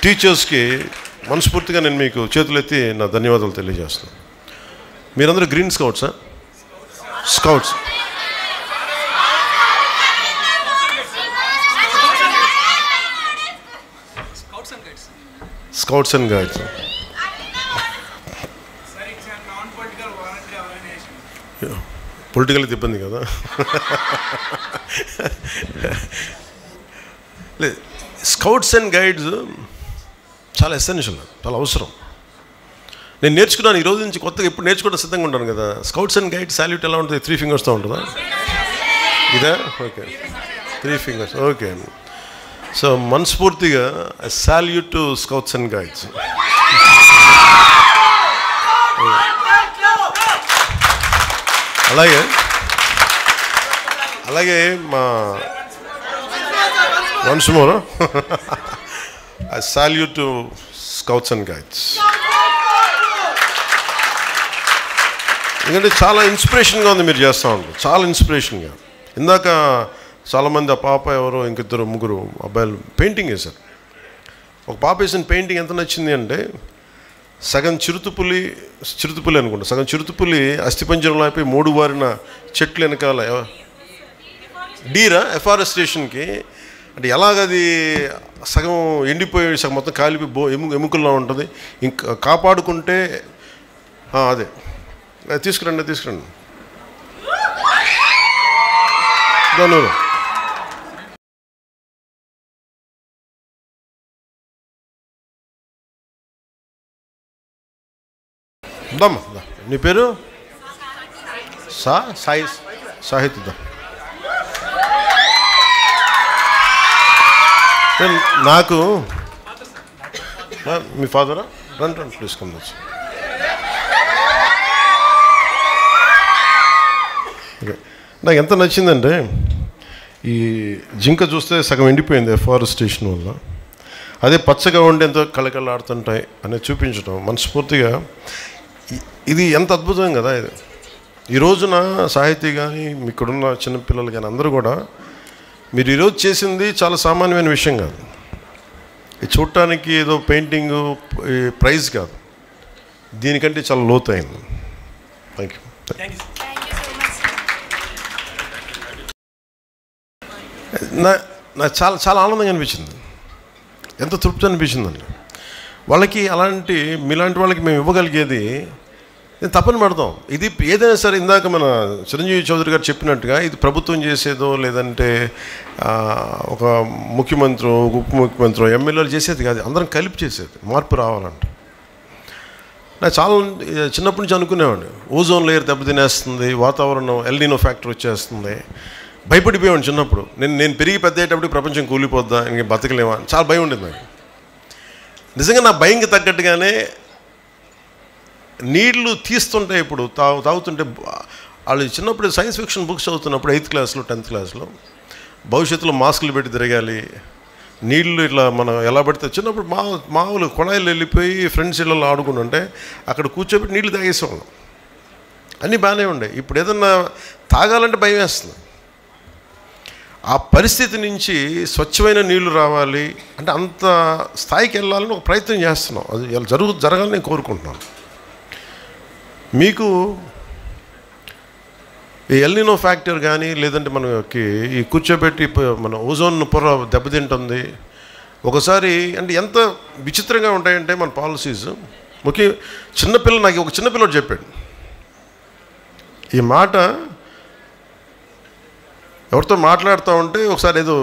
టీచర్స్కి మనస్ఫూర్తిగా నేను మీకు చేతులెత్తి నా ధన్యవాదాలు తెలియజేస్తున్నాను. మీరందరూ గ్రీన్ స్కౌట్సా? Scouts. Scouts and guides. Political ఇబ్బంది కదా. లేదు, స్కౌట్స్ అండ్ గైడ్స్ చాలా ఎసెన్షియల్, చాలా అవసరం. నేను నేర్చుకున్నాను ఈ రోజు నుంచి, కొత్తగా ఎప్పుడు నేర్చుకోవడం సిద్ధంగా ఉంటాను కదా. స్కౌట్స్ అండ్ గైడ్ సాల్యూట్ ఎలా ఉంటుంది? 3 ఫింగర్స్తో ఉంటుందా? ఇదా? Okay, 3 fingers. ఓకే. సో మనస్ఫూర్తిగా salute to scouts and guides. అలాగే మా once more I salute to scouts and guides. ఎందుకంటే చాలా ఇన్స్పిరేషన్గా ఉంది మీరు చేస్తూ ఉంటారు, చాలా ఇన్స్పిరేషన్గా. ఇందాక చాలామంది, ఆ పాప ఎవరో ఇంకిద్దరు ముగ్గురు అబ్బాయిలు పెయింటింగ్ వేశారు. ఒక పాప వేసిన పెయింటింగ్ ఎంత నచ్చింది అంటే, సగం చిరుతుపులి అనుకుంటా, సగం చిరుతుపులి అస్థిపంజరంలో అయిపోయి 3 వారిన చెట్లు వెనకాల డీరా ఎఫారెస్టేషన్కి అంటే ఎలాగది సగం ఎండిపోయి సగం మొత్తం కాలిపోయి ఎముకల్లో ఉంటుంది. ఇంకా కాపాడుకుంటే అదే తీసుకురండి ధన్యవాదాలు. దమ్మా, నీ పేరు? సాహిత్య. నాకు మీ ఫాదరా? రండి ప్లీజ్ కమ్. ఓకే, నాకు ఎంత నచ్చిందంటే, ఈ జింక చూస్తే సగం ఎండిపోయింది ఎఫారెస్టేషన్ వల్ల, అదే పచ్చగా ఉండి ఎంతో కళకళలాడుతుంటాయి అనేది చూపించడం మనస్ఫూర్తిగా. ఇది ఎంత అద్భుతం కదా. ఇది ఈ రోజున సాహితీ కానీ ఇక్కడున్న చిన్నపిల్లలు కానీ అందరూ కూడా, మీరు ఈరోజు చేసింది చాలా సామాన్యమైన విషయం కాదు. ఇది చూడటానికి ఏదో పెయింటింగు ప్రైజ్ కాదు, దీనికంటే చాలా లోతైంది. Thank you. నాకు చాలా చాలా ఆనందంగా అనిపించింది, ఎంత తృప్తి అనిపించిందండి. వాళ్ళకి అలాంటి మీలాంటి వాళ్ళకి మేము ఇవ్వగలిగేది నేను తప్పని పెడతాం. ఇది ఏదైనా సరే, ఇందాక మన చిరంజీవి చౌదరి గారు చెప్పినట్టుగా, ఇది ప్రభుత్వం చేసేదో లేదంటే ఒక ముఖ్యమంత్రి, ఉప ముఖ్యమంత్రి, ఎమ్మెల్యేలు చేసేది కాదు, అందరం కలిపి చేసేది. మార్పు రావాలంటే నాకు చాలా చిన్నప్పటి నుంచి అనుకునేవాడిని, ఓజోన్ లేయర్ దెబ్బతినేస్తుంది, వాతావరణం ఎల్నినో ఫ్యాక్టర్ వచ్చేస్తుంది. భయపడిపోయాను చిన్నప్పుడు. నేను పెరిగి పెద్ద అయ్యేటప్పుడు ప్రపంచం కూలిపోద్దా, ఇంక బతకలేమా, చాలా భయం ఉండేది నాకు. నిజంగా నా భయంకి తగ్గట్టుగానే నీళ్లు తీస్తుంటే, ఇప్పుడు తాగుతుంటే, వాళ్ళు చిన్నప్పుడు సైన్స్ ఫిక్షన్ బుక్స్ చదువుతున్నప్పుడు 8th క్లాస్లో 10th క్లాస్లో, భవిష్యత్తులో మాస్కులు పెట్టి తిరగాలి, నీళ్ళు ఇట్లా మనం ఎలా పడితే, చిన్నప్పుడు మామూలు కొళాయిలు వెళ్ళిపోయి ఫ్రెండ్స్ ఇళ్ళలో ఆడుకుంటుంటే అక్కడ కూర్చోబెట్టి నీళ్ళు తాగేసేవాళ్ళం. అన్నీ బాగానే ఉండే. ఇప్పుడు ఏదన్నా తాగాలంటే భయం వేస్తుంది. ఆ పరిస్థితి నుంచి స్వచ్ఛమైన నీళ్లు రావాలి అంటే అంత స్థాయికి వెళ్ళాలని ఒక ప్రయత్నం చేస్తున్నాం. అది జరగాలని నేను కోరుకుంటున్నాను. మీకు ఈ ఎల్నినో ఫ్యాక్టర్ కానీ లేదంటే మనకి ఈ కూర్చోబెట్టి మన ఓజోన్ పొర దెబ్బతింటుంది ఒకసారి. అంటే ఎంత విచిత్రంగా ఉంటాయంటే మన పాలసీస్. నాకు ఒక చిన్నపిల్లడు చెప్పాడు ఈ మాట. ఎవరితో మాట్లాడుతూ ఉంటే ఒకసారి ఏదో